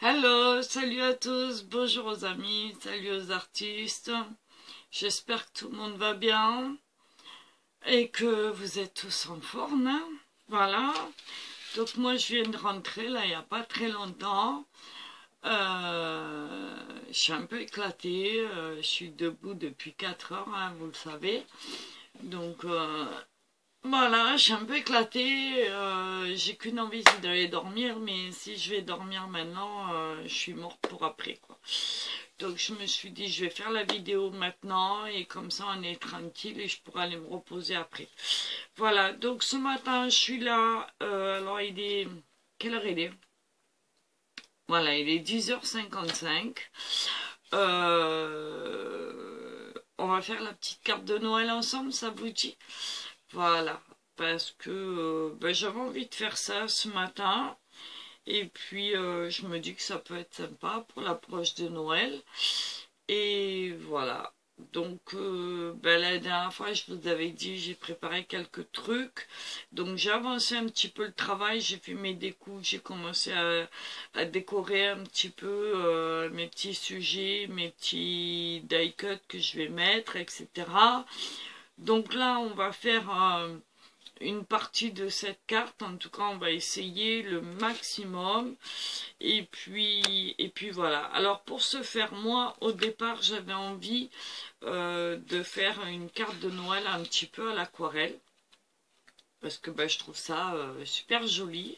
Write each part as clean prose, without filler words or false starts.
Hello, salut à tous, bonjour aux amis, salut aux artistes. J'espère que tout le monde va bien et que vous êtes tous en forme, hein. Voilà. Donc moi je viens de rentrer là il n'y a pas très longtemps. Je suis un peu éclatée, je suis debout depuis 4 heures, hein, vous le savez. Donc voilà, je suis un peu éclatée, j'ai qu'une envie, c'est d'aller dormir, mais si je vais dormir maintenant, je suis morte pour après, quoi. Donc je me suis dit, je vais faire la vidéo maintenant, et comme ça on est tranquille, et je pourrai aller me reposer après. Voilà, donc ce matin, je suis là, alors il est... Quelle heure il est? Voilà, il est 10h55. On va faire la petite carte de Noël ensemble, ça vous dit? Voilà, parce que j'avais envie de faire ça ce matin. Et puis, je me dis que ça peut être sympa pour l'approche de Noël. Et voilà. Donc, la dernière fois, je vous avais dit, j'ai préparé quelques trucs. Donc, j'ai avancé un petit peu le travail. J'ai fait mes découpes. J'ai commencé à décorer un petit peu mes petits sujets, mes petits die cuts que je vais mettre, etc. Donc là, on va faire une partie de cette carte. En tout cas, on va essayer le maximum. Et puis voilà. Alors, pour ce faire, moi, au départ, j'avais envie de faire une carte de Noël un petit peu à l'aquarelle. Parce que je trouve ça super joli,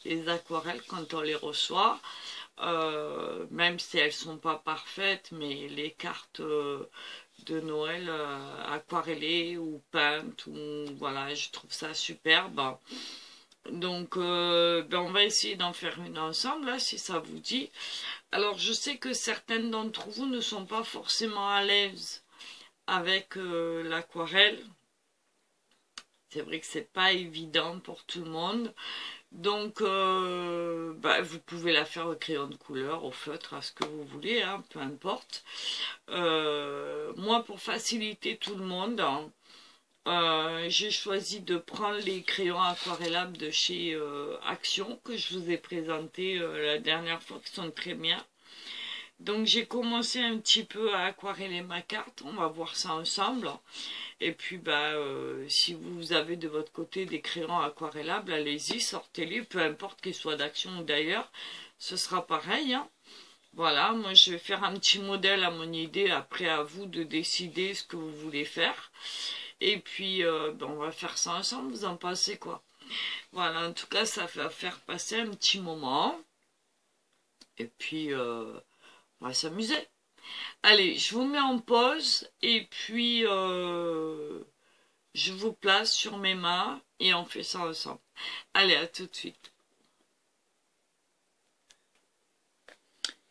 les aquarelles, quand on les reçoit. Même si elles sont pas parfaites, mais les cartes de Noël aquarellées ou peintes, ou voilà, je trouve ça superbe. Donc on va essayer d'en faire une ensemble là, si ça vous dit. Alors je sais que certaines d'entre vous ne sont pas forcément à l'aise avec l'aquarelle. C'est vrai que c'est pas évident pour tout le monde. Donc, vous pouvez la faire au crayon de couleur, au feutre, à ce que vous voulez, hein, peu importe. Moi, pour faciliter tout le monde, j'ai choisi de prendre les crayons aquarellables de chez Action, que je vous ai présenté la dernière fois, qui sont très bien. Donc, j'ai commencé un petit peu à aquareller ma carte, on va voir ça ensemble. Et puis, si vous avez de votre côté des crayons aquarellables, allez-y, sortez-les, peu importe qu'ils soient d'Action ou d'ailleurs, ce sera pareil, hein. Voilà, moi je vais faire un petit modèle à mon idée, après à vous de décider ce que vous voulez faire. Et puis, on va faire ça ensemble, vous en pensez quoi? Voilà, en tout cas, ça va faire passer un petit moment. Et puis, on va s'amuser. Allez, je vous mets en pause et puis je vous place sur mes mains et on fait ça ensemble. Allez, à tout de suite.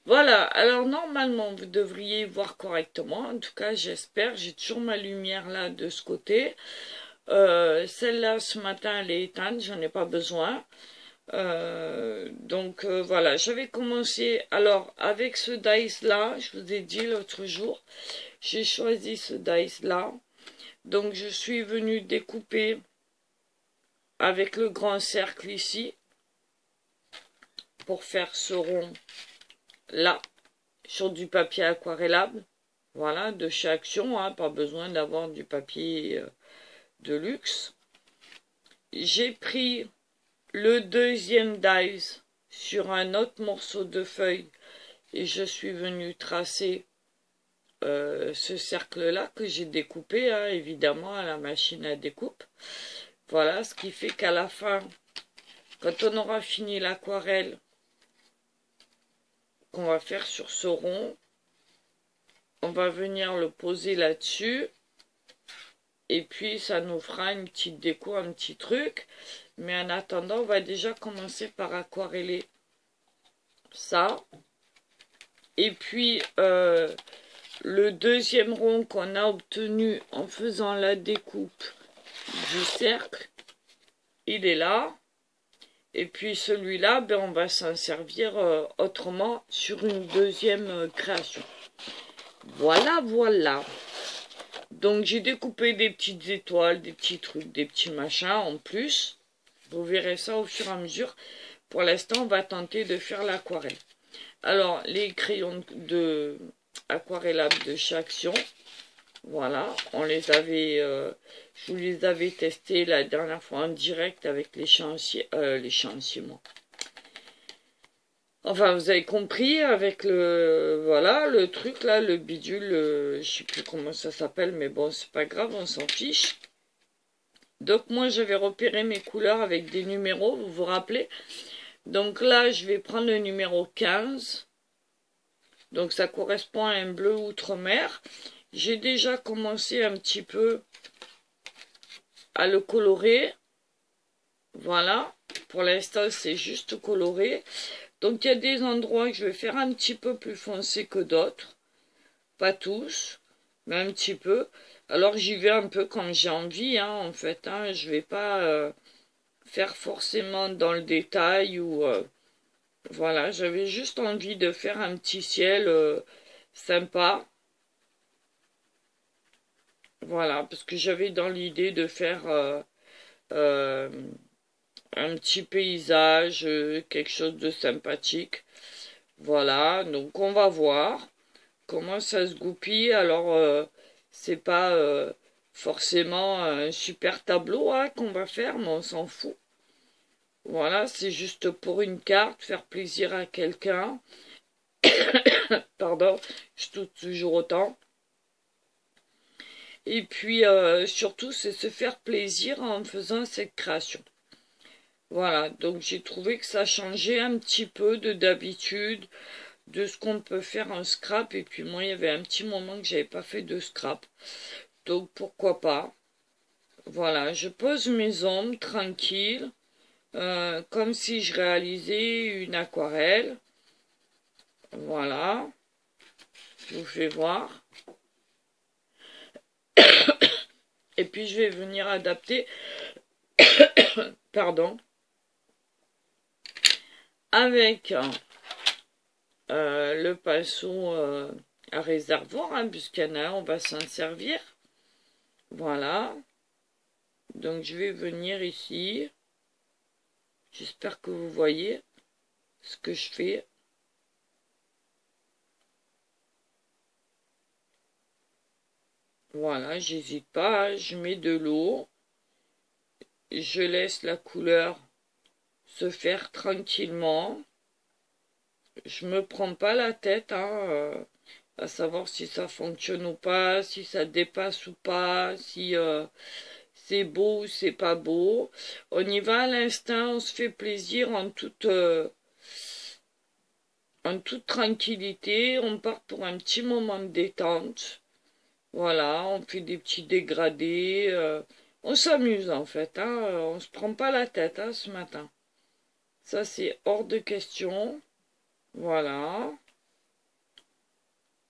Voilà, alors normalement vous devriez voir correctement, en tout cas j'espère, j'ai toujours ma lumière là de ce côté. Celle-là ce matin elle est éteinte, j'en ai pas besoin. Voilà, j'avais commencé alors avec ce dice là, je vous ai dit l'autre jour, j'ai choisi ce dice là, donc je suis venue découper avec le grand cercle ici pour faire ce rond là sur du papier aquarellable, voilà, de chez Action, hein, pas besoin d'avoir du papier de luxe. J'ai pris le deuxième dice sur un autre morceau de feuille et je suis venue tracer ce cercle-là que j'ai découpé, hein, évidemment, à la machine à découpe. Voilà, ce qui fait qu'à la fin, quand on aura fini l'aquarelle qu'on va faire sur ce rond, on va venir le poser là-dessus. Et puis, ça nous fera une petite déco, un petit truc. Mais en attendant, on va déjà commencer par aquareller ça. Et puis, le deuxième rond qu'on a obtenu en faisant la découpe du cercle, il est là. Et puis celui-là, on va s'en servir autrement sur une deuxième création. Voilà, voilà. Donc j'ai découpé des petites étoiles, des petits trucs, des petits machins en plus. Vous verrez ça au fur et à mesure. Pour l'instant, on va tenter de faire l'aquarelle. Alors, les crayons de aquarellables de chez Action, voilà, on les avait, je vous les avais testés la dernière fois en direct avec l'échéancier, moi. Enfin, vous avez compris, avec voilà, le truc là, le bidule, je sais plus comment ça s'appelle, mais bon, c'est pas grave, on s'en fiche. Donc moi, j'avais repéré mes couleurs avec des numéros, vous vous rappelez? Donc là, je vais prendre le numéro 15. Donc ça correspond à un bleu outre-mer. J'ai déjà commencé un petit peu à le colorer. Voilà. Pour l'instant, c'est juste coloré. Donc il y a des endroits que je vais faire un petit peu plus foncé que d'autres. Pas tous, mais un petit peu. Alors j'y vais un peu comme j'ai envie, hein, en fait. Hein. Je vais pas faire forcément dans le détail ou... voilà, j'avais juste envie de faire un petit ciel sympa. Voilà, parce que j'avais dans l'idée de faire euh, un petit paysage, quelque chose de sympathique. Voilà, donc on va voir comment ça se goupille. Alors, c'est pas forcément un super tableau hein, qu'on va faire, mais on s'en fout. Voilà, c'est juste pour une carte, faire plaisir à quelqu'un. Pardon, je tousse toujours autant. Et puis, surtout, c'est se faire plaisir en faisant cette création. Voilà, donc j'ai trouvé que ça changeait un petit peu de d'habitude, de ce qu'on peut faire en scrap. Et puis moi, il y avait un petit moment que j'avais pas fait de scrap. Donc pourquoi pas. Voilà, je pose mes ombres tranquille, comme si je réalisais une aquarelle. Voilà, je vous fais voir. Et puis je vais venir adapter, pardon, avec le pinceau à réservoir, hein, puisqu'il y en a un, on va s'en servir. Voilà. Donc je vais venir ici. J'espère que vous voyez ce que je fais. Voilà, j'hésite pas, je mets de l'eau. Je laisse la couleur se faire tranquillement. Je me prends pas la tête, hein, à savoir si ça fonctionne ou pas, si ça dépasse ou pas, si c'est beau ou c'est pas beau. On y va à l'instinct, on se fait plaisir en toute tranquillité. On part pour un petit moment de détente. Voilà, on fait des petits dégradés. On s'amuse en fait, hein, on se prend pas la tête hein, ce matin. Ça c'est hors de question. Voilà.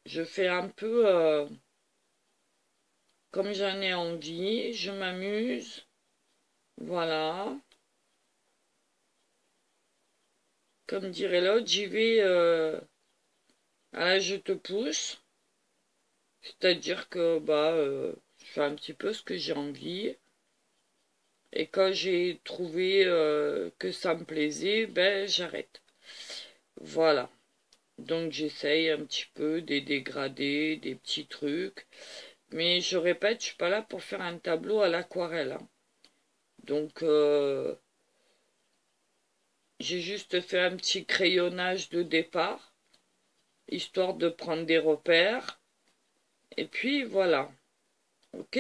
Je fais un peu comme j'en ai envie. Je m'amuse. Voilà. Comme dirait l'autre, j'y vais à la je te pousse. C'est-à-dire que bah je fais un petit peu ce que j'ai envie. Et quand j'ai trouvé que ça me plaisait, ben j'arrête. Voilà. Donc j'essaye un petit peu des dégradés, des petits trucs. Mais je répète, je suis pas là pour faire un tableau à l'aquarelle. Hein. Donc j'ai juste fait un petit crayonnage de départ, histoire de prendre des repères. Et puis voilà. Ok?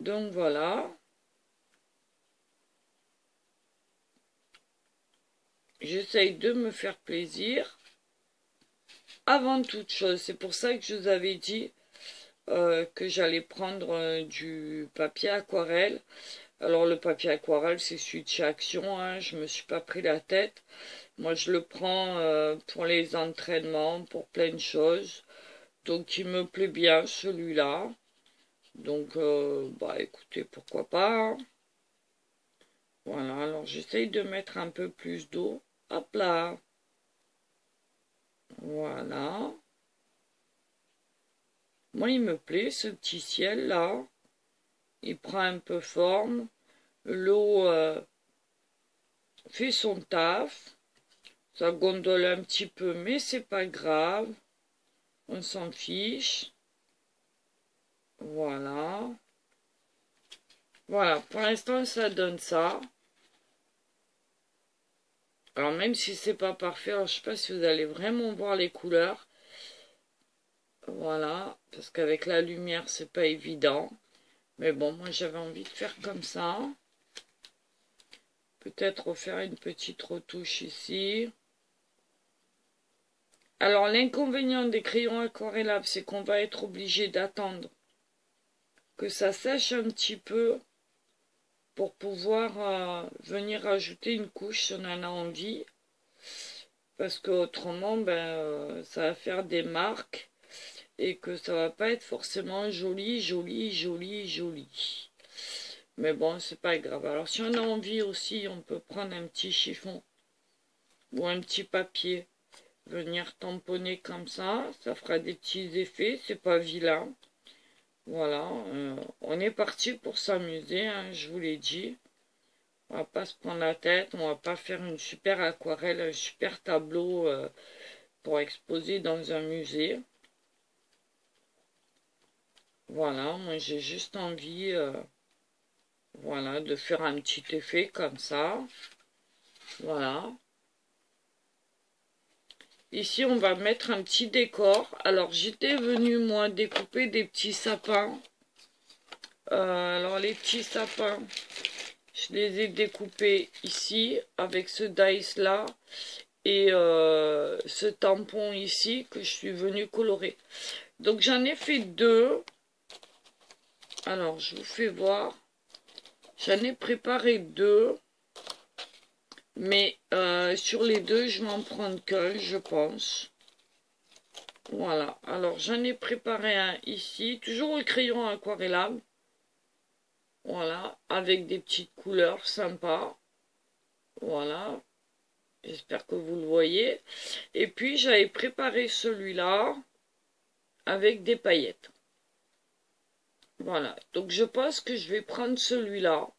Donc voilà. J'essaye de me faire plaisir. Avant toute chose, c'est pour ça que je vous avais dit que j'allais prendre du papier aquarelle. Alors le papier aquarelle, c'est celui de chez Action, hein, je me suis pas pris la tête. Moi, je le prends pour les entraînements, pour plein de choses. Donc, il me plaît bien, celui-là. Donc, bah écoutez, pourquoi pas. Hein. Voilà, alors j'essaye de mettre un peu plus d'eau. Hop là. Voilà. Moi, il me plaît, ce petit ciel-là. Il prend un peu forme. L'eau fait son taf. Ça gondole un petit peu, mais c'est pas grave. On s'en fiche. Voilà. Voilà, pour l'instant, ça donne ça. Alors, même si c'est pas parfait, alors je sais pas si vous allez vraiment voir les couleurs. Voilà, parce qu'avec la lumière, c'est pas évident. Mais bon, moi, j'avais envie de faire comme ça. Peut-être refaire une petite retouche ici. Alors, l'inconvénient des crayons aquarellables, c'est qu'on va être obligé d'attendre que ça sèche un petit peu pour pouvoir venir ajouter une couche si on en a envie. Parce qu'autrement, ça va faire des marques et que ça va pas être forcément joli, joli, joli, joli. Mais bon, c'est pas grave. Alors, si on a envie aussi, on peut prendre un petit chiffon ou un petit papier, venir tamponner comme ça fera des petits effets, c'est pas vilain. Voilà, on est parti pour s'amuser, hein, je vous l'ai dit. On va pas se prendre la tête, on va pas faire une super aquarelle, un super tableau pour exposer dans un musée. Voilà, moi j'ai juste envie voilà, de faire un petit effet comme ça. Voilà. Ici, on va mettre un petit décor. Alors, j'étais venue, moi, découper des petits sapins. Alors, les petits sapins, je les ai découpés ici, avec ce dice-là. Et ce tampon ici, que je suis venue colorer. Donc, j'en ai fait deux. Alors, je vous fais voir. J'en ai préparé deux. Mais sur les deux, je vais en prendre qu'un, je pense. Voilà. Alors, j'en ai préparé un ici. Toujours au crayon aquarellable. Voilà. Avec des petites couleurs sympas. Voilà. J'espère que vous le voyez. Et puis, j'avais préparé celui-là avec des paillettes. Voilà. Donc, je pense que je vais prendre celui-là.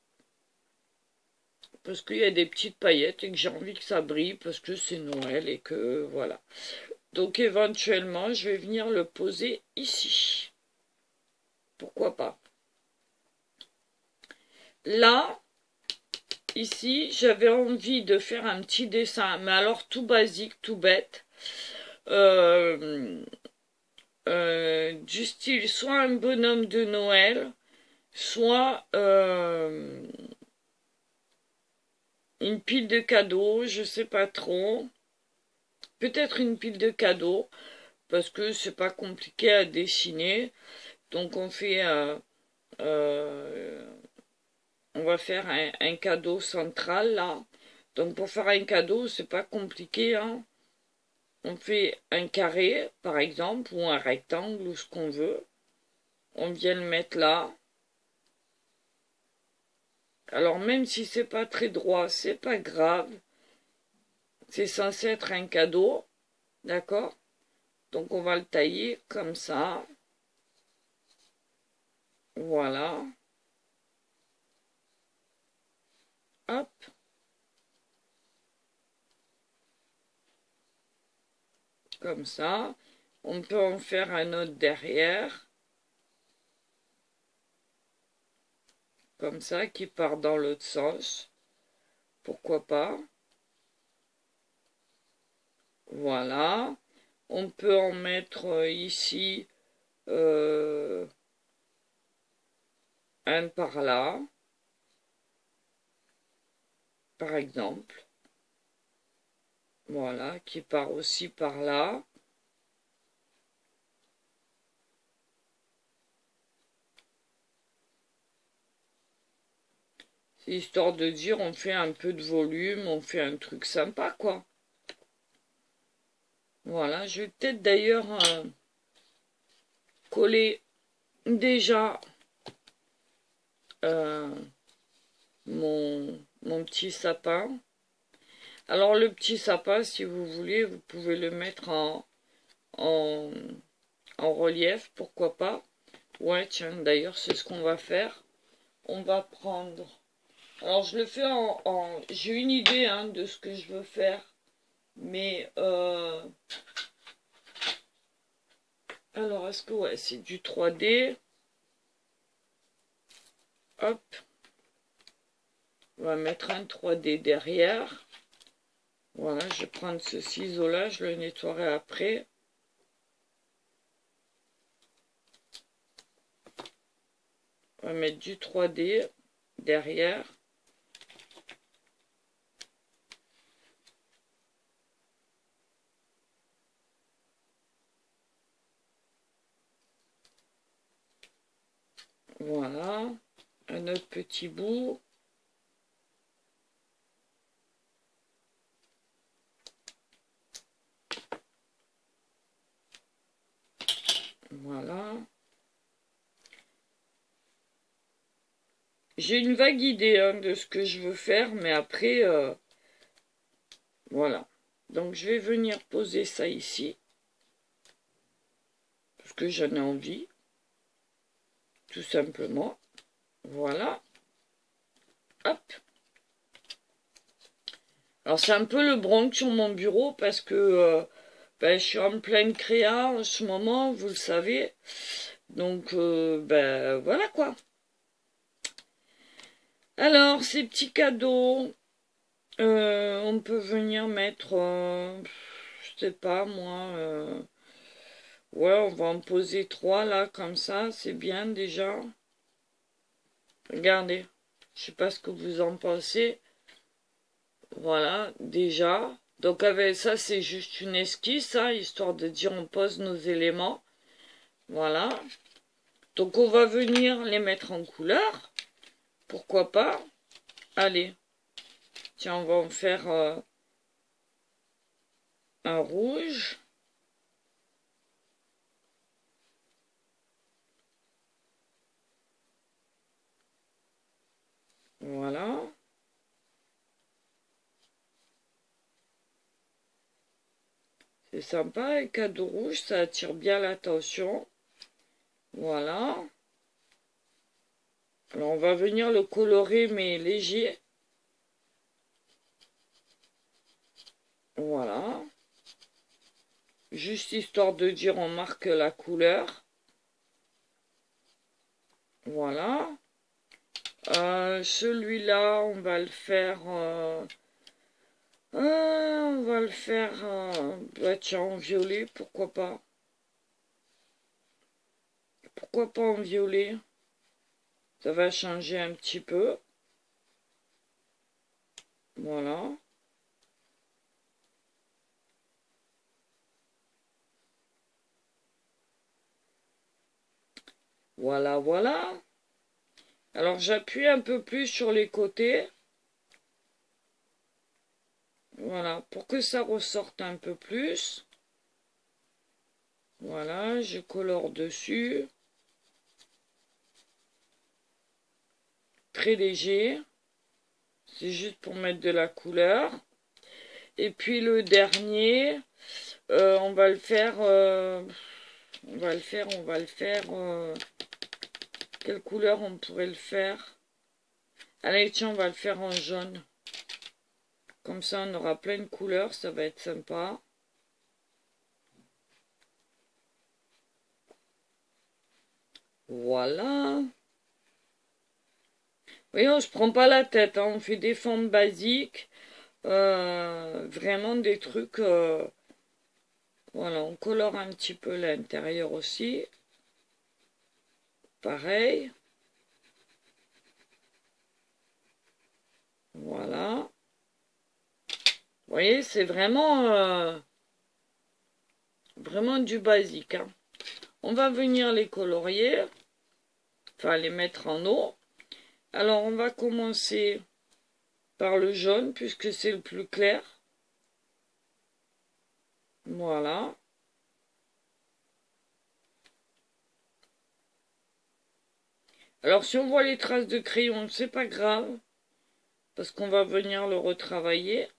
Parce qu'il y a des petites paillettes et que j'ai envie que ça brille parce que c'est Noël et que voilà. Donc éventuellement, je vais venir le poser ici. Pourquoi pas. Là, ici, j'avais envie de faire un petit dessin, mais alors tout basique, tout bête. Du style soit un bonhomme de Noël, soit une pile de cadeaux, je sais pas trop. Peut-être une pile de cadeaux, parce que c'est pas compliqué à dessiner. Donc on fait on va faire un cadeau central là. Donc pour faire un cadeau, c'est pas compliqué, hein. On fait un carré, par exemple, ou un rectangle, ou ce qu'on veut. On vient le mettre là. Alors même si c'est pas très droit, c'est pas grave. C'est censé être un cadeau. D'accord? Donc on va le tailler comme ça. Voilà. Hop. Comme ça. On peut en faire un autre derrière. Comme ça, qui part dans l'autre sens. Pourquoi pas? Voilà. On peut en mettre ici un par là. Par exemple. Voilà, qui part aussi par là. C'est histoire de dire on fait un peu de volume, on fait un truc sympa, quoi. Voilà, je vais peut-être d'ailleurs coller déjà mon petit sapin. Alors le petit sapin, si vous voulez, vous pouvez le mettre en relief, pourquoi pas. Ouais, tiens, d'ailleurs, c'est ce qu'on va faire. On va prendre Alors je le fais j'ai une idée hein, de ce que je veux faire. Mais alors est-ce que ouais c'est du 3D. Hop. On va mettre un 3D derrière. Voilà, je vais prendre ce ciseau là, je le nettoierai après. On va mettre du 3D derrière. Voilà, un autre petit bout. Voilà. J'ai une vague idée hein, de ce que je veux faire, mais après, voilà. Donc je vais venir poser ça ici, parce que j'en ai envie, tout simplement. Voilà. Hop. Alors c'est un peu le Bronx sur mon bureau, parce que ben, je suis en pleine créa en ce moment, vous le savez. Donc, ben voilà quoi. Alors, ces petits cadeaux, on peut venir mettre, je sais pas moi, ouais, on va en poser 3 là, comme ça, c'est bien déjà. Regardez, je sais pas ce que vous en pensez. Voilà, déjà. Donc avec ça, c'est juste une esquisse, hein, histoire de dire on pose nos éléments. Voilà. Donc on va venir les mettre en couleur. Pourquoi pas? Allez. Tiens, on va en faire un rouge. Voilà. C'est sympa, les cadeaux rouges, ça attire bien l'attention. Voilà. Alors on va venir le colorer, mais léger. Voilà. Juste histoire de dire on marque la couleur. Voilà. Celui-là, on va le faire... on va le faire... bah tiens, en violet, pourquoi pas. Pourquoi pas en violet? Ça va changer un petit peu. Voilà. Voilà, voilà. Alors j'appuie un peu plus sur les côtés. Voilà, pour que ça ressorte un peu plus. Voilà, je colore dessus. Très léger. C'est juste pour mettre de la couleur. Et puis le dernier, on va le faire... on va le faire... quelle couleur on pourrait le faire? Allez, tiens, on va le faire en jaune. Comme ça, on aura plein de couleurs, ça va être sympa. Voilà. Oui, on se prend pas la tête, hein. On fait des formes basiques. Vraiment des trucs... voilà, on colore un petit peu l'intérieur aussi. Pareil. Voilà. Vous voyez, c'est vraiment du basique, hein. On va venir les colorier. Enfin, les mettre en eau. Alors, on va commencer par le jaune, puisque c'est le plus clair. Voilà. Alors, si on voit les traces de crayon, c'est pas grave, parce qu'on va venir le retravailler.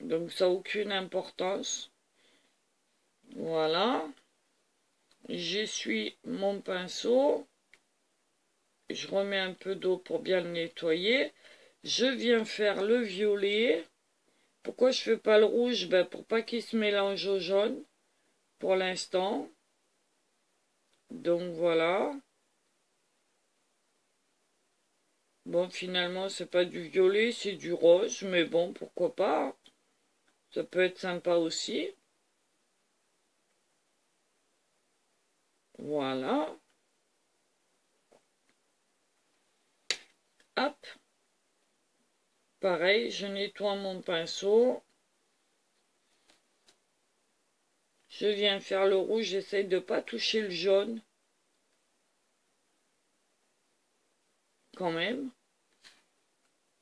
Donc, ça n'a aucune importance. Voilà. J'essuie mon pinceau. je remets un peu d'eau pour bien le nettoyer. Je viens faire le violet. Pourquoi je fais pas le rouge? Ben, pour pas qu'il se mélange au jaune pour l'instant. Donc voilà. Bon, finalement, c'est pas du violet, c'est du rose, mais bon, pourquoi pas. Ça peut être sympa aussi. Voilà. Hop. Pareil, je nettoie mon pinceau. Je viens faire le rouge, j'essaye de pas toucher le jaune. Quand même.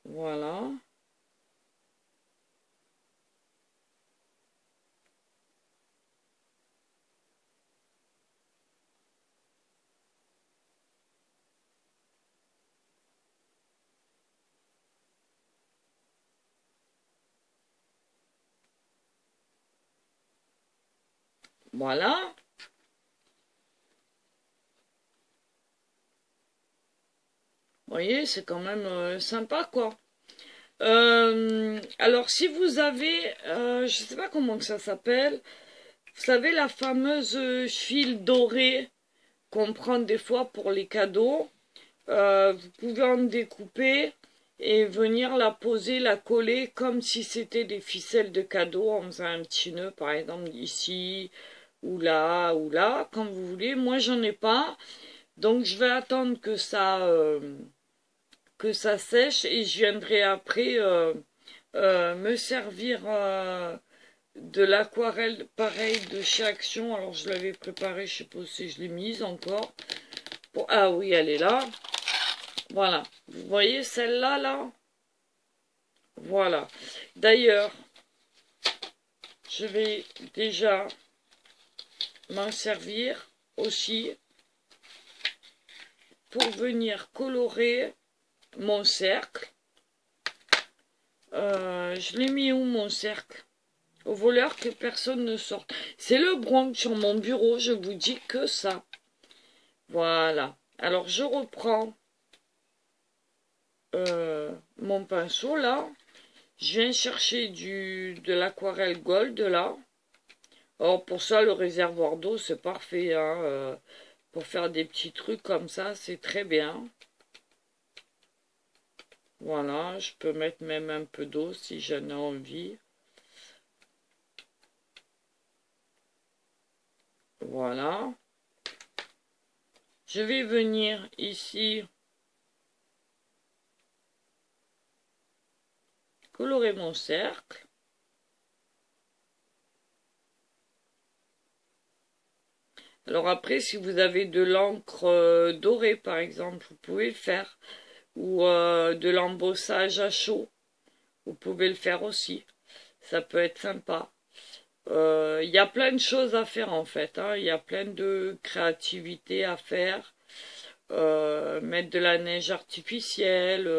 Voilà. Voilà. Vous voyez, c'est quand même sympa, quoi. Alors, si vous avez, je sais pas comment que ça s'appelle, vous savez, la fameuse file dorée qu'on prend des fois pour les cadeaux, vous pouvez en découper et venir la poser, la coller comme si c'était des ficelles de cadeaux en faisant un petit nœud, par exemple, ici, ou là, quand vous voulez. Moi, j'en ai pas, donc je vais attendre que ça sèche et je viendrai après me servir de l'aquarelle pareil de chez Action. Alors je l'avais préparée, je sais pas si je l'ai mise encore. Bon, ah oui, elle est là. Voilà. Vous voyez celle-là, là? Voilà. D'ailleurs, je vais déjà m'en servir aussi pour venir colorer mon cercle. Je l'ai mis où mon cercle? Au voleur, que personne ne sorte. C'est le Bronx sur mon bureau, je vous dis que ça. Voilà. Alors je reprends mon pinceau là. Je viens chercher de l'aquarelle gold là. Or pour ça le réservoir d'eau c'est parfait. Hein, pour faire des petits trucs comme ça, c'est très bien. Voilà, je peux mettre même un peu d'eau si j'en ai envie. Voilà. Je vais venir ici colorer mon cercle. Alors après, si vous avez de l'encre dorée par exemple, vous pouvez le faire. Ou de l'embossage à chaud, vous pouvez le faire aussi. Ça peut être sympa. Il y a plein de choses à faire en fait. Hein. Il y a plein de créativité à faire. Mettre de la neige artificielle.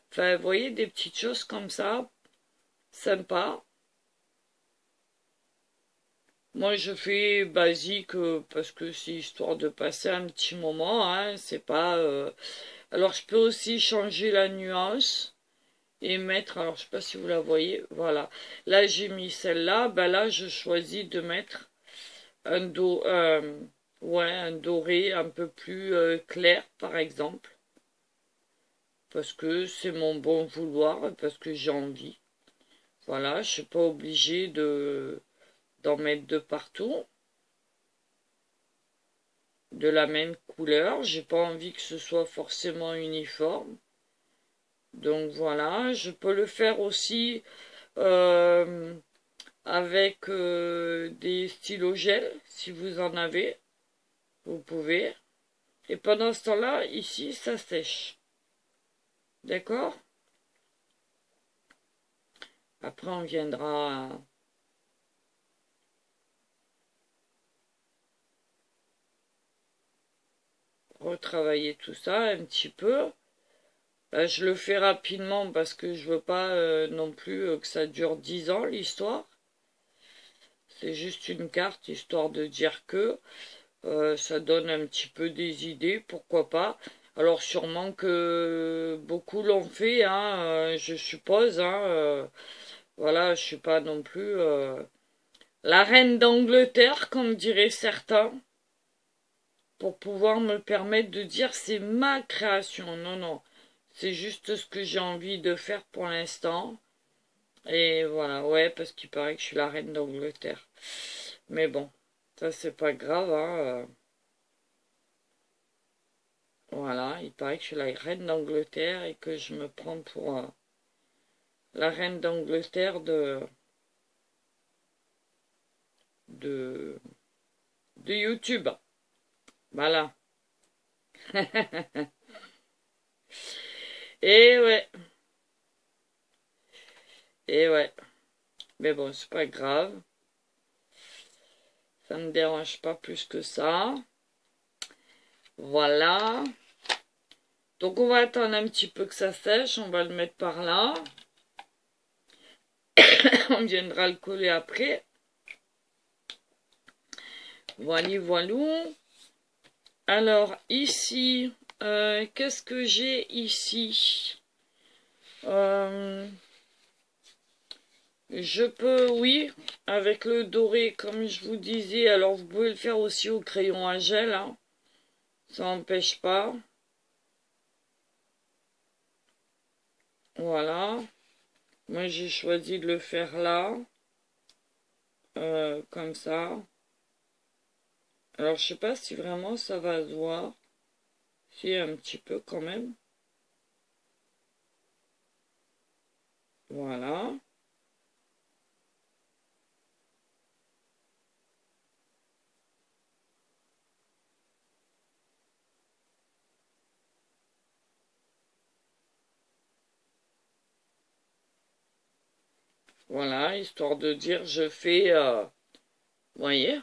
Enfin, vous voyez, des petites choses comme ça. Sympa. Moi, je fais basique parce que c'est histoire de passer un petit moment. Hein. C'est pas. Alors, je peux aussi changer la nuance et mettre. Alors, je sais pas si vous la voyez. Voilà. Là, j'ai mis celle-là. Ben là, je choisis de mettre ouais, un doré un peu plus clair, par exemple, parce que c'est mon bon vouloir, parce que j'ai envie. Voilà, je suis pas obligée d'en mettre de partout, de la même couleur. J'ai pas envie que ce soit forcément uniforme. Donc voilà, je peux le faire aussi euh, avec des stylos gel, si vous en avez, vous pouvez. Et pendant ce temps-là, ici, ça sèche. D'accord? Après, on viendra retravailler tout ça un petit peu. Là, je le fais rapidement parce que je veux pas non plus que ça dure 10 ans, l'histoire. C'est juste une carte, histoire de dire que ça donne un petit peu des idées, pourquoi pas. Alors sûrement que beaucoup l'ont fait, hein, je suppose, hein, voilà, je suis pas non plus la reine d'Angleterre, comme diraient certains, pour pouvoir me permettre de dire c'est ma création. Non, non, c'est juste ce que j'ai envie de faire pour l'instant. Et voilà, ouais, parce qu'il paraît que je suis la reine d'Angleterre. Mais bon, ça c'est pas grave, hein. Voilà, il paraît que je suis la reine d'Angleterre et que je me prends pour la reine d'Angleterre de, de YouTube. Voilà. Et ouais, et ouais. Mais bon, c'est pas grave. Ça me dérange pas plus que ça. Voilà. Donc on va attendre un petit peu que ça sèche. On va le mettre par là. On viendra le coller après. Voilà, voilà. Alors ici, qu'est-ce que j'ai ici? Je peux, oui, avec le doré, comme je vous disais. Alors vous pouvez le faire aussi au crayon à gel, hein. Ça n'empêche pas. Voilà. Moi j'ai choisi de le faire là. Comme ça. Alors je sais pas si vraiment ça va se voir. Si, un petit peu quand même. Voilà. Voilà, histoire de dire je fais... vous voyez?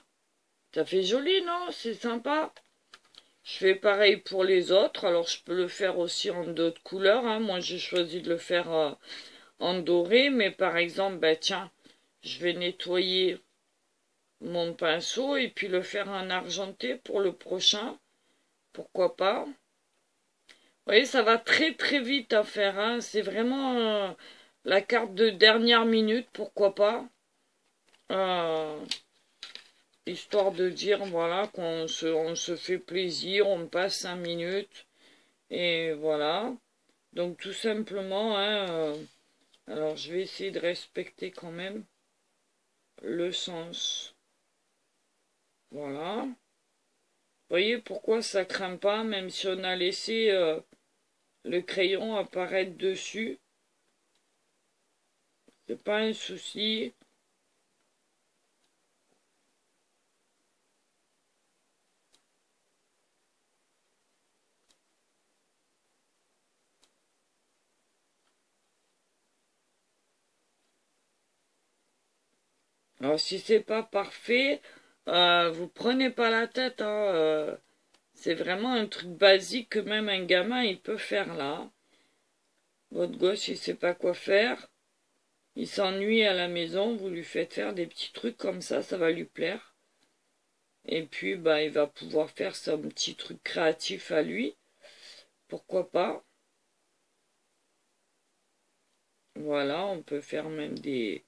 Ça fait joli, non? C'est sympa. Je fais pareil pour les autres. Alors je peux le faire aussi en d'autres couleurs, hein. Moi j'ai choisi de le faire en doré. Mais par exemple, bah tiens, je vais nettoyer mon pinceau et puis le faire en argenté pour le prochain. Pourquoi pas? Vous voyez, ça va très très vite à faire, hein. C'est vraiment la carte de dernière minute, pourquoi pas. Euh, Histoire de dire, voilà, on se fait plaisir, on passe 5 minutes, et voilà. Donc tout simplement, hein, alors je vais essayer de respecter quand même le sens. Voilà. Vous voyez pourquoi ça craint pas, même si on a laissé le crayon apparaître dessus. C'est pas un souci. Alors si c'est pas parfait, vous prenez pas la tête, hein, c'est vraiment un truc basique que même un gamin il peut faire là. Votre gosse il sait pas quoi faire, il s'ennuie à la maison, vous lui faites faire des petits trucs comme ça va lui plaire. Et puis bah il va pouvoir faire son petit truc créatif à lui. Pourquoi pas? Voilà, on peut faire même des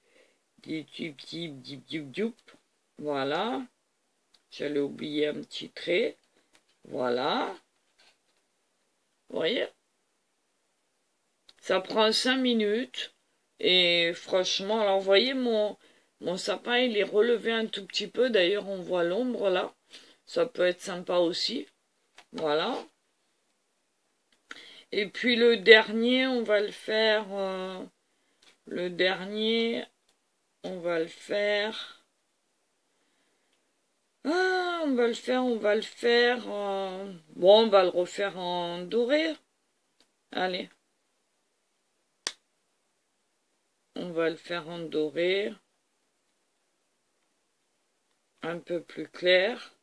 petits. Voilà. J'allais oublier un petit trait. Voilà. Vous voyez? Ça prend 5 minutes. Et franchement, alors vous voyez, mon sapin, il est relevé un tout petit peu. D'ailleurs, on voit l'ombre là. Ça peut être sympa aussi. Voilà. Et puis le dernier, on va le faire... le dernier, on va le faire... Ah, on va le faire... bon, on va le refaire en doré. Allez. On va le faire en doré. Un peu plus clair.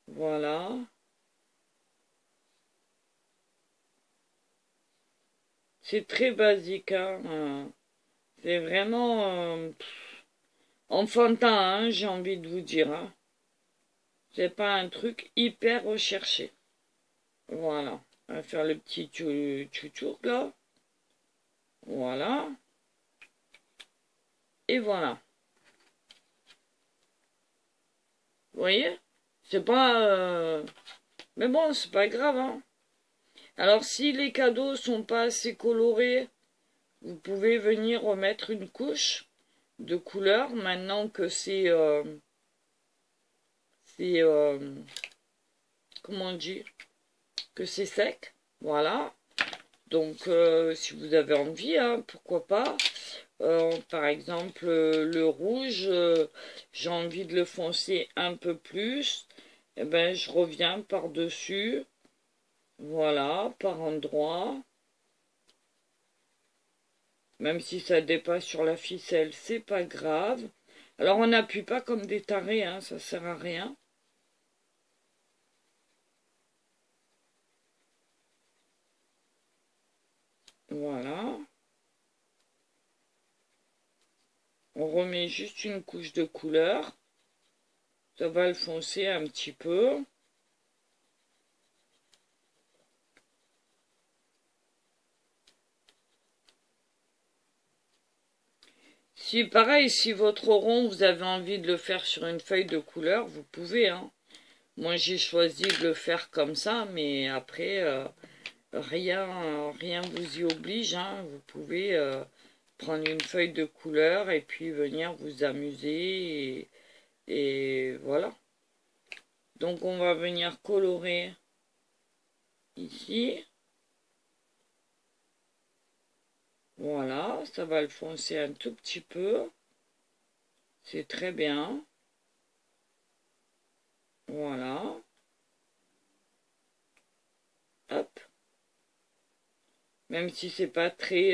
Voilà. C'est très basique, hein. C'est vraiment enfantin, hein, j'ai envie de vous dire, hein. C'est pas un truc hyper recherché. Voilà. On va faire le petit tchoutouk là. Voilà. Et voilà. Vous voyez? C'est pas... Mais bon, c'est pas grave, hein. Alors, si les cadeaux sont pas assez colorés, vous pouvez venir remettre une couche de couleur maintenant que c'est... comment on dit? Que c'est sec. Voilà. Donc, si vous avez envie, hein, pourquoi pas. Par exemple, le rouge, j'ai envie de le foncer un peu plus. Et ben, je reviens par-dessus. Voilà, par endroit. Même si ça dépasse sur la ficelle, c'est pas grave. Alors, on n'appuie pas comme des tarés, hein, ça sert à rien. Voilà. On remet juste une couche de couleur. Ça va le foncer un petit peu. Si pareil, si votre rond, vous avez envie de le faire sur une feuille de couleur, vous pouvez, hein. Moi, j'ai choisi de le faire comme ça, mais après, rien vous y oblige, hein. Vous pouvez prendre une feuille de couleur et puis venir vous amuser et voilà. Donc, on va venir colorer ici. Voilà, ça va le foncer un tout petit peu. C'est très bien. Voilà. Hop. Même si c'est pas très...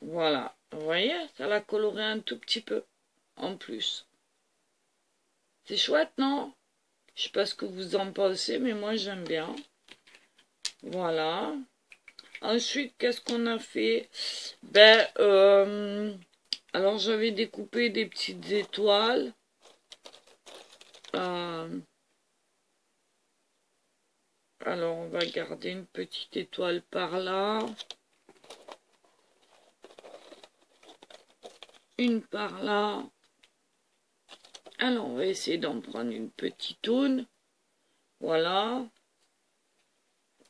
Voilà. Vous voyez, ça l'a coloré un tout petit peu. En plus. C'est chouette, non? Je sais pas ce que vous en pensez, mais moi j'aime bien. Voilà. Ensuite, qu'est-ce qu'on a fait? Ben, alors j'avais découpé des petites étoiles. Alors on va garder une petite étoile par là. Une par là. Alors on va essayer d'en prendre une petite une. Voilà.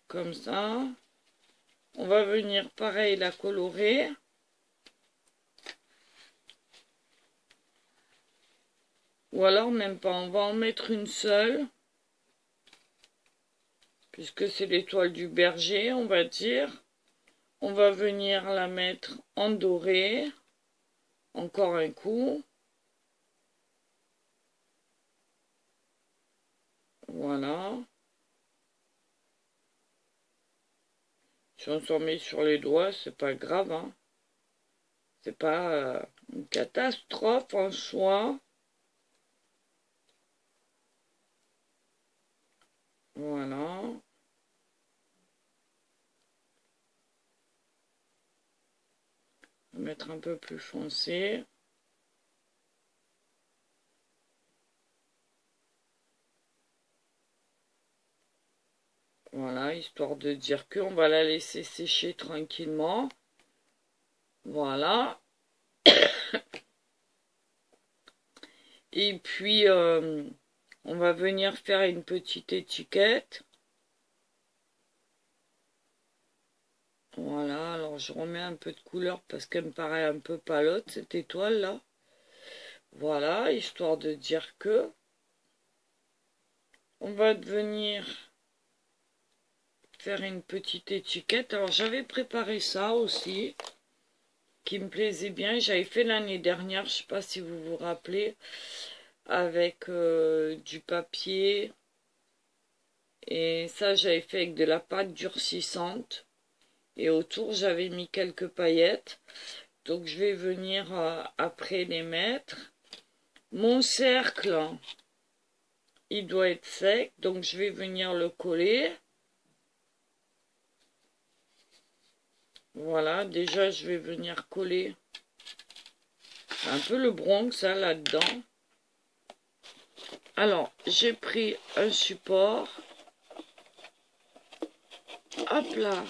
Comme ça. On va venir pareil la colorer. Ou alors même pas, on va en mettre une seule. Puisque c'est l'étoile du berger, on va dire. On va venir la mettre en doré. Encore un coup. Voilà. Si on s'en met sur les doigts, c'est pas grave, hein. C'est pas une catastrophe en soi. Voilà. On va mettre un peu plus foncé. Voilà, histoire de dire qu'on va la laisser sécher tranquillement. Voilà. Et puis, on va venir faire une petite étiquette. Voilà, alors je remets un peu de couleur parce qu'elle me paraît un peu palote, cette étoile-là. Voilà, histoire de dire que... On va venir faire une petite étiquette. Alors, j'avais préparé ça aussi, qui me plaisait bien. J'avais fait l'année dernière, je ne sais pas si vous vous rappelez, avec du papier. Et ça, j'avais fait avec de la pâte durcissante. Et autour, j'avais mis quelques paillettes. Donc, je vais venir après les mettre. Mon cercle, il doit être sec. Donc, je vais venir le coller. Voilà, déjà, je vais venir coller un peu le Bronx, là-dedans. Alors, j'ai pris un support. Hop là.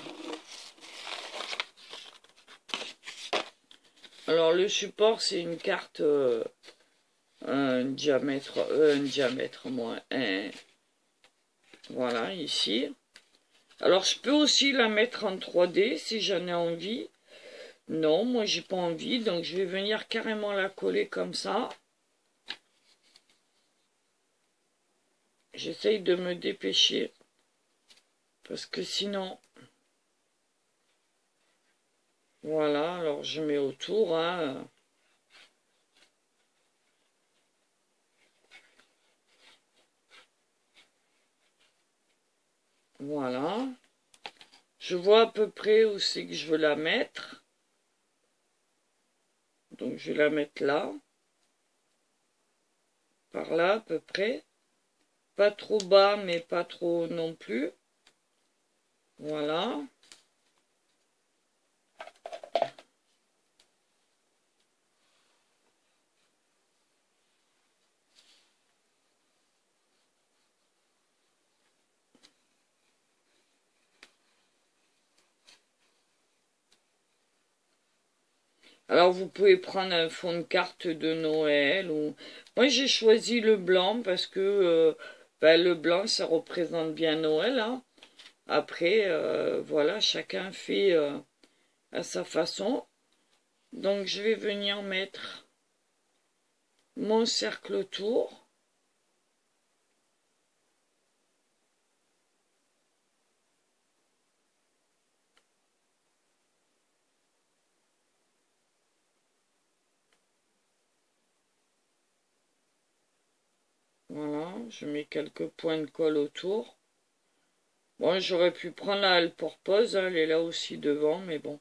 Alors, le support, c'est une carte, un diamètre moins 1. Voilà, ici. Alors, je peux aussi la mettre en 3D si j'en ai envie. Non, moi, j'ai pas envie, donc je vais venir carrément la coller comme ça. J'essaye de me dépêcher, parce que sinon... Voilà, alors je mets autour, hein. Voilà. Je vois à peu près où c'est que je veux la mettre. Donc je vais la mettre là. Par là à peu près. Pas trop bas, mais pas trop non plus. Voilà. Alors vous pouvez prendre un fond de carte de Noël ou... Moi j'ai choisi le blanc parce que le blanc ça représente bien Noël, hein. Après, voilà, chacun fait à sa façon. Donc je vais venir mettre mon cercle autour. Voilà, je mets quelques points de colle autour. Bon, j'aurais pu prendre la All-Purpose, hein, elle est là aussi devant, mais bon.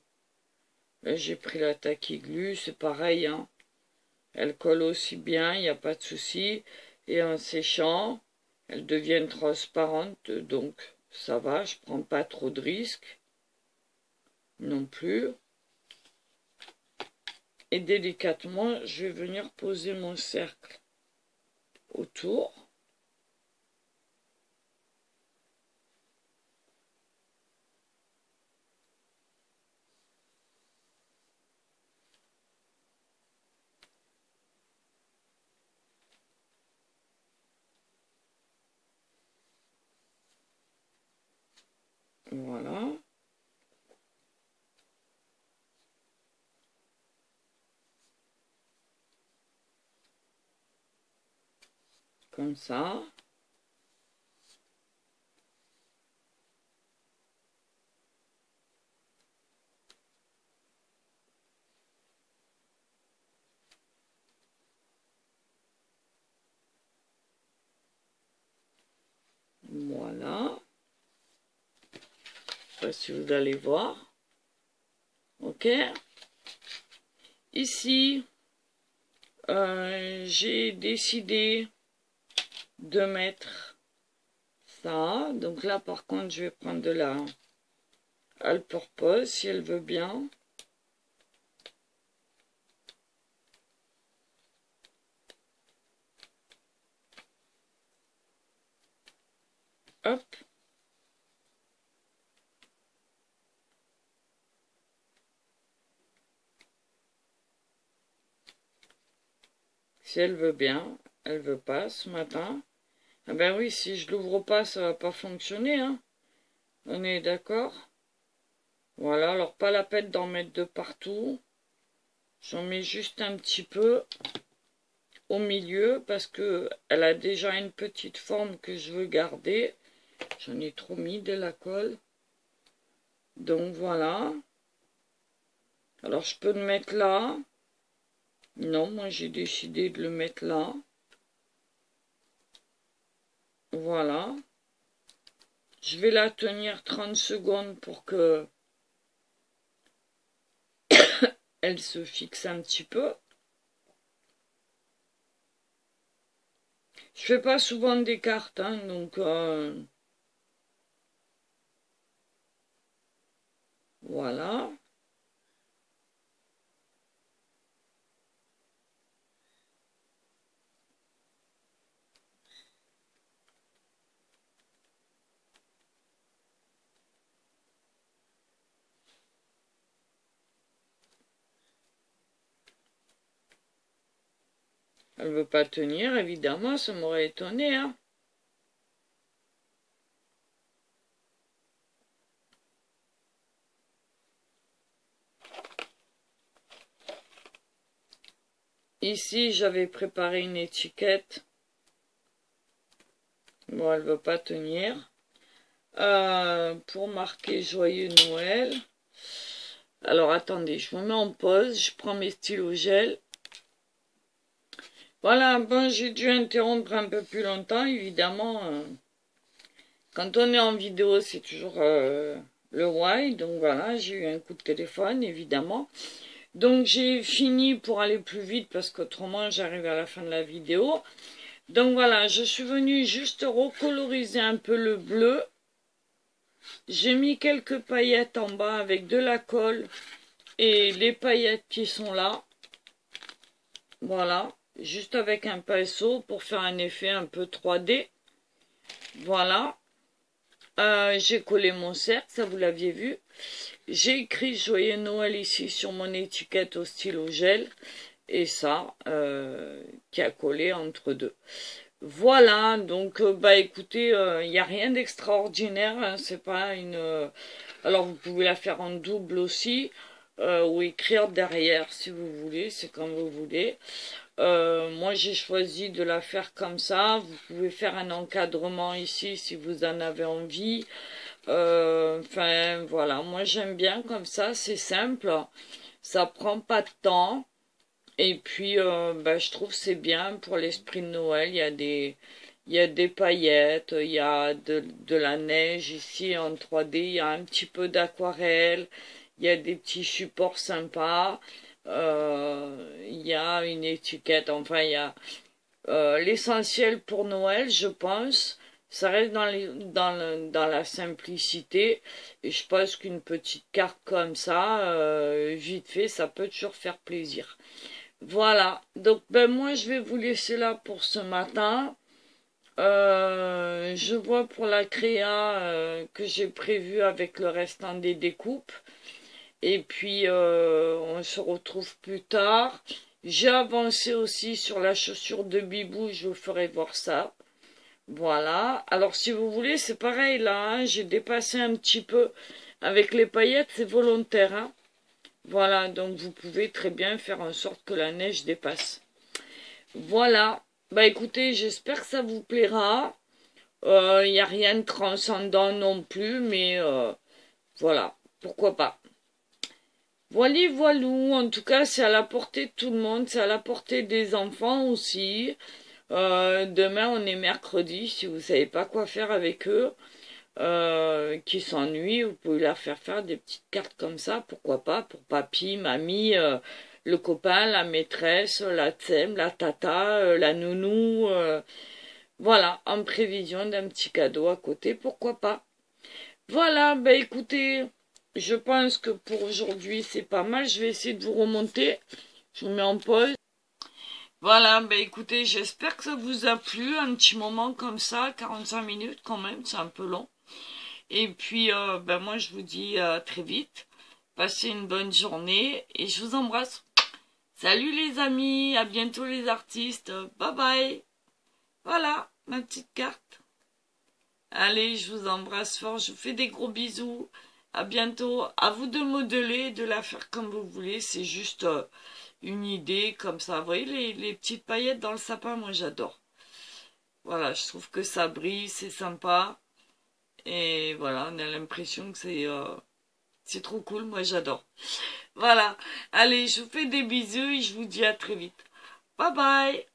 Là, j'ai pris la Tacky Glue, c'est pareil, hein. Elle colle aussi bien, il n'y a pas de souci. Et en séchant, elles deviennent transparentes, donc ça va, je prends pas trop de risques non plus. Et délicatement, je vais venir poser mon cercle autour. Voilà. Comme ça. Voilà. Je sais pas si vous allez voir. Ok. Ici, j'ai décidé de mettre ça. Donc là, par contre, je vais prendre de la All-Purpose, si elle veut bien. Hop. Si elle veut bien. Elle veut pas ce matin. Ah ben oui, si je l'ouvre pas, ça va pas fonctionner, hein. On est d'accord? Voilà, alors pas la peine d'en mettre de partout. J'en mets juste un petit peu au milieu parce que elle a déjà une petite forme que je veux garder. J'en ai trop mis de la colle. Donc voilà. Alors je peux le mettre là. Non, moi j'ai décidé de le mettre là. Voilà. Je vais la tenir 30 secondes pour que elle se fixe un petit peu. Je fais pas souvent des cartes, hein, donc voilà. Elle veut pas tenir, évidemment, ça m'aurait étonné, hein. Ici, j'avais préparé une étiquette. Bon, elle veut pas tenir. Pour marquer Joyeux Noël. Alors, attendez, je me mets en pause. Je prends mes stylos gel. Voilà, bon, j'ai dû interrompre un peu plus longtemps, évidemment. Quand on est en vidéo, c'est toujours le why. Donc voilà, j'ai eu un coup de téléphone, évidemment. Donc j'ai fini pour aller plus vite parce qu'autrement j'arrive à la fin de la vidéo. Donc voilà, je suis venue juste recoloriser un peu le bleu. J'ai mis quelques paillettes en bas avec de la colle et les paillettes qui sont là. Voilà, juste avec un pinceau pour faire un effet un peu 3D. Voilà. J'ai collé mon cercle, ça vous l'aviez vu. J'ai écrit Joyeux Noël ici sur mon étiquette au stylo gel. Et ça, qui a collé entre deux. Voilà, donc, bah écoutez, il n'y a rien d'extraordinaire, hein, c'est pas une... alors vous pouvez la faire en double aussi, ou écrire derrière si vous voulez, c'est comme vous voulez. Moi j'ai choisi de la faire comme ça, vous pouvez faire un encadrement ici si vous en avez envie. Enfin voilà, moi j'aime bien comme ça, c'est simple, ça prend pas de temps. Et puis, bah, je trouve c'est bien pour l'esprit de Noël. Il y a des paillettes, il y a de la neige ici en 3D, il y a un petit peu d'aquarelle, il y a des petits supports sympas, il y a une étiquette, enfin, il y a l'essentiel pour Noël, je pense. Ça reste dans la simplicité. Et je pense qu'une petite carte comme ça, vite fait, ça peut toujours faire plaisir. Voilà, donc ben moi je vais vous laisser là pour ce matin. Je vois pour la créa que j'ai prévu avec le restant des découpes. Et puis on se retrouve plus tard. J'ai avancé aussi sur la chaussure de Bibou, je vous ferai voir ça. Voilà, alors si vous voulez c'est pareil là, hein, j'ai dépassé un petit peu avec les paillettes, c'est volontaire, hein. Voilà, donc vous pouvez très bien faire en sorte que la neige dépasse. Voilà, bah écoutez, j'espère que ça vous plaira. Il n'y a rien de transcendant non plus, mais voilà, pourquoi pas. Voilà, voilou, en tout cas c'est à la portée de tout le monde, c'est à la portée des enfants aussi. Demain on est mercredi, si vous savez pas quoi faire avec eux. Qui s'ennuient, vous pouvez leur faire des petites cartes comme ça, pourquoi pas, pour papy, mamie, le copain, la maîtresse, la tsem, la tata, la nounou, voilà, en prévision d'un petit cadeau à côté, pourquoi pas. Voilà, ben écoutez, je pense que pour aujourd'hui c'est pas mal, je vais essayer de vous remonter, je vous mets en pause. Voilà, ben écoutez, j'espère que ça vous a plu, un petit moment comme ça, 45 minutes quand même, c'est un peu long. Et puis, ben moi, je vous dis à très vite. Passez une bonne journée et je vous embrasse. Salut les amis, à bientôt les artistes. Bye bye. Voilà, ma petite carte. Allez, je vous embrasse fort, je vous fais des gros bisous. À bientôt. À vous de modeler, de la faire comme vous voulez. C'est juste une idée comme ça. Vous voyez les petites paillettes dans le sapin, moi j'adore. Voilà, je trouve que ça brille, c'est sympa. Et voilà, on a l'impression que c'est trop cool, moi j'adore. Voilà, allez, je vous fais des bisous et je vous dis à très vite. Bye bye.